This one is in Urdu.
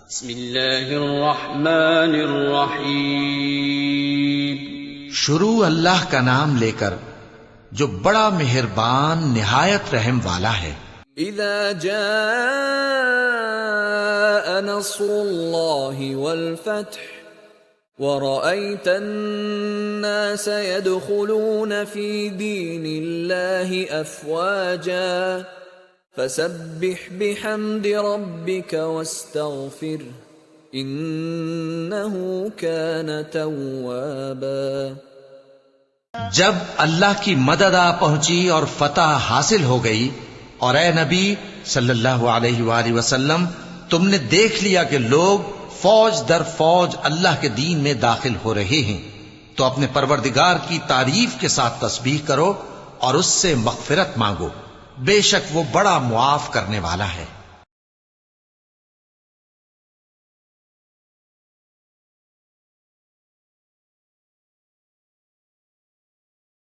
بسم اللہ الرحمن الرحیم. شروع اللہ کا نام لے کر جو بڑا مہربان نہایت رحم والا ہے. اذا جاء نصر اللہ والفتح ورأيت الناس يدخلون في دين الله أفواجا فسبح بحمد ربك واستغفره إنه كان توابا. جب اللہ کی مدد آ پہنچی اور فتح حاصل ہو گئی اور اے نبی صلی اللہ علیہ وآلہ وسلم تم نے دیکھ لیا کہ لوگ فوج در فوج اللہ کے دین میں داخل ہو رہے ہیں تو اپنے پروردگار کی تعریف کے ساتھ تسبیح کرو اور اس سے مغفرت مانگو، بے شک وہ بڑا معاف کرنے والا ہے.